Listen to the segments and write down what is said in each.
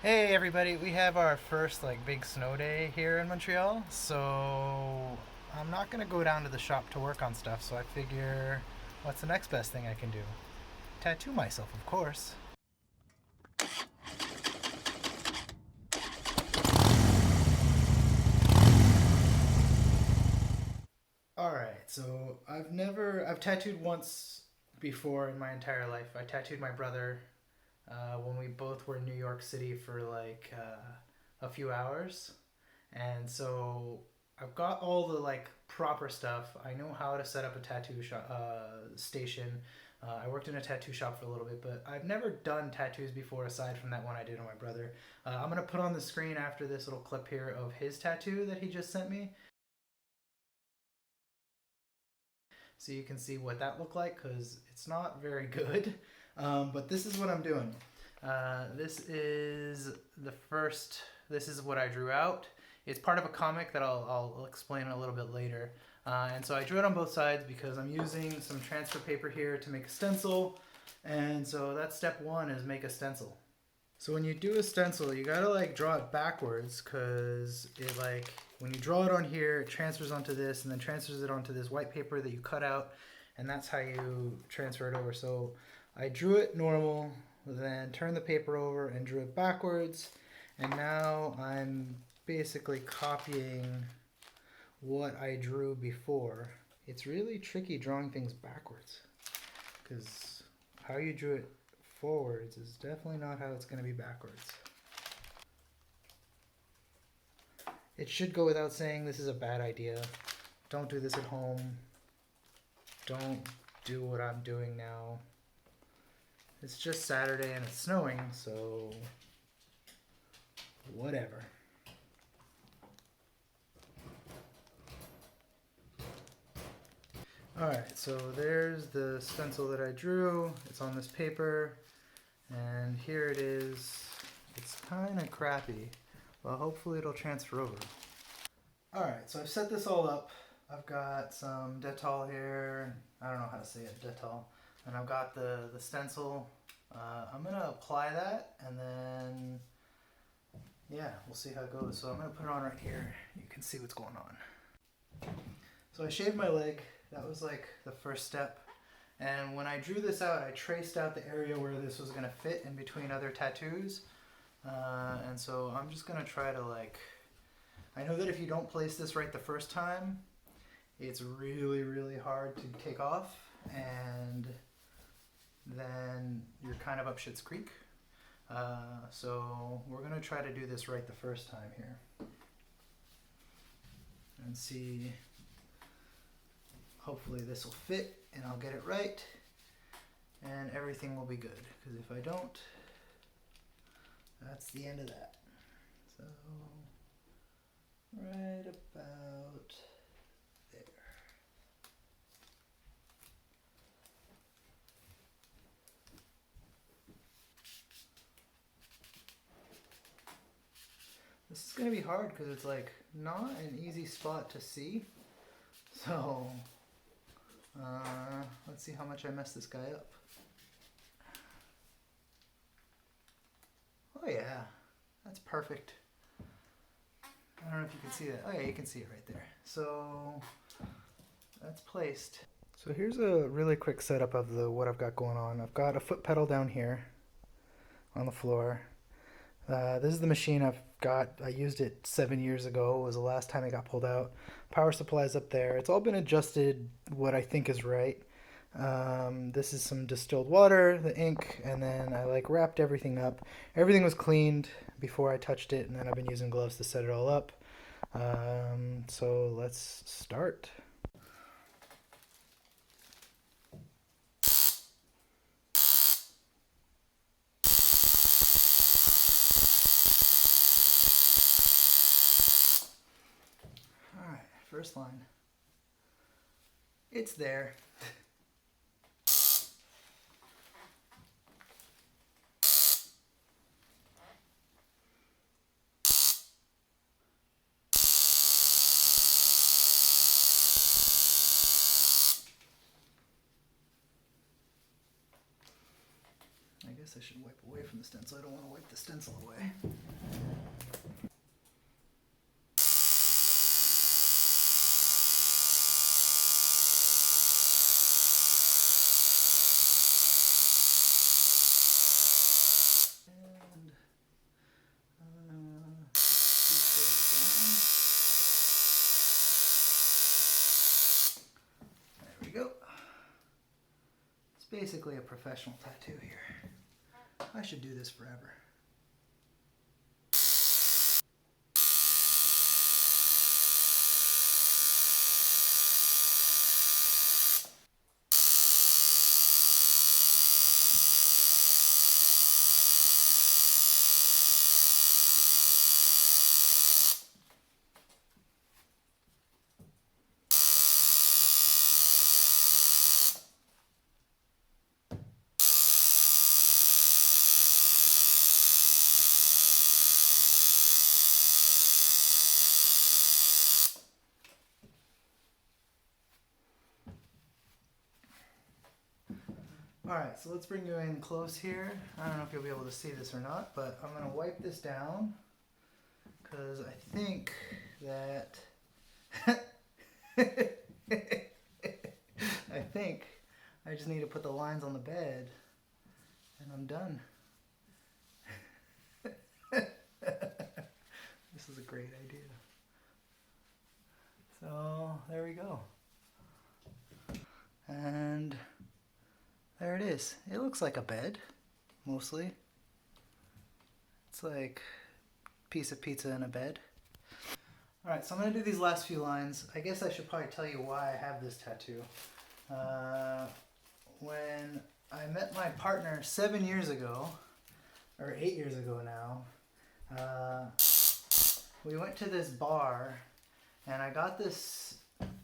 Hey everybody, we have our first like big snow day here in Montreal, so I'm not gonna go down to the shop to work on stuff, so I figure what's the next best thing I can do? Tattoo myself, of course. Alright, so I've tattooed once before in my entire life. I tattooed my brother when we both were in New York City for like a few hours. And so I've got all the like proper stuff. I know how to set up a tattoo shop, station. I worked in a tattoo shop for a little bit, but I've never done tattoos before aside from that one I did on my brother. I'm gonna put on the screen after this little clip here of his tattoo that he just sent me, so you can see what that looked like because it's not very good. But this is what I'm doing. This is the first. This is what I drew out. It's part of a comic that I'll explain a little bit later. And so I drew it on both sides because I'm using some transfer paper here to make a stencil. And so that's step one, is make a stencil. So when you do a stencil, you gotta like draw it backwards because it like when you draw it on here, it transfers onto this and then transfers it onto this white paper that you cut out, and that's how you transfer it over. So I drew it normal, then turned the paper over and drew it backwards, and now I'm basically copying what I drew before. It's really tricky drawing things backwards because how you drew it forwards is definitely not how it's going to be backwards. It should go without saying this is a bad idea. Don't do this at home. Don't do what I'm doing now. It's just Saturday and it's snowing, so whatever. Alright, so there's the stencil that I drew. It's on this paper. And here it is. It's kind of crappy, but hopefully it'll transfer over. Alright, so I've set this all up. I've got some Dettol here. I don't know how to say it, Dettol. And I've got the stencil. I'm going to apply that and then, yeah, we'll see how it goes. So I'm going to put it on right here. You can see what's going on. So I shaved my leg. That was like the first step. And when I drew this out, I traced out the area where this was going to fit in between other tattoos. And so I'm just going to try to like, I know that if you don't place this right the first time, it's really, really hard to take off. And then you're kind of up shit's creek. So we're going to try to do this right the first time here. And see, hopefully this will fit and I'll get it right and everything will be good, because if I don't, that's the end of that. So right about there. This is going to be hard because it's like not an easy spot to see. So let's see how much I messed this guy up. Oh yeah, that's perfect. I don't know if you can see that. Oh yeah, you can see it right there. So that's placed. So here's a really quick setup of what I've got going on. I've got a foot pedal down here on the floor. This is the machine I've got. I used it 7 years ago. It was the last time it got pulled out. Power supply's up there. It's all been adjusted what I think is right. This is some distilled water, the ink, and then I like wrapped everything up. Everything was cleaned before I touched it, and then I've been using gloves to set it all up. So let's start. Alright, first line. It's there. I guess guess I should wipe away from the stencil. I don't want to wipe the stencil away. Basically a professional tattoo here. I should do this forever. Alright, so let's bring you in close here. I don't know if you'll be able to see this or not, but I'm going to wipe this down because I think that I just need to put the lines on the bed and I'm done. This is a great idea. So there we go. And there it is. It looks like a bed, mostly. It's like a piece of pizza in a bed. Alright, so I'm going to do these last few lines. I guess I should probably tell you why I have this tattoo. When I met my partner 7 years ago, or 8 years ago now, we went to this bar and I got this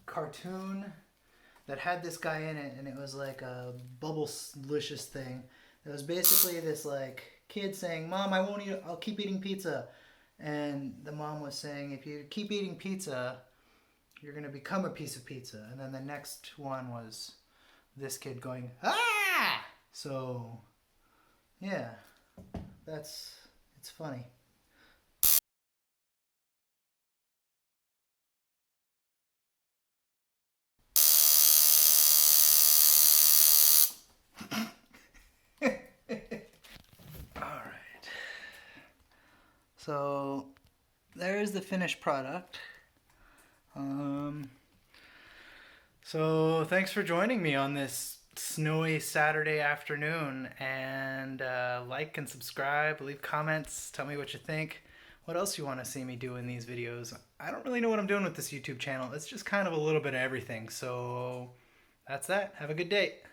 cartoon that had this guy in it, and it was like a bubble-licious thing. It was basically this like kid saying, "Mom, I won't eat, I'll keep eating pizza." And the mom was saying, "If you keep eating pizza, you're gonna become a piece of pizza." And then the next one was this kid going, "Ah!" So, yeah, it's funny. Alright, so there's the finished product. So thanks for joining me on this snowy Saturday afternoon, and like and subscribe, leave comments, tell me what you think. What else you want to see me do in these videos? I don't really know what I'm doing with this YouTube channel. It's just kind of a little bit of everything. So that's that. Have a good day.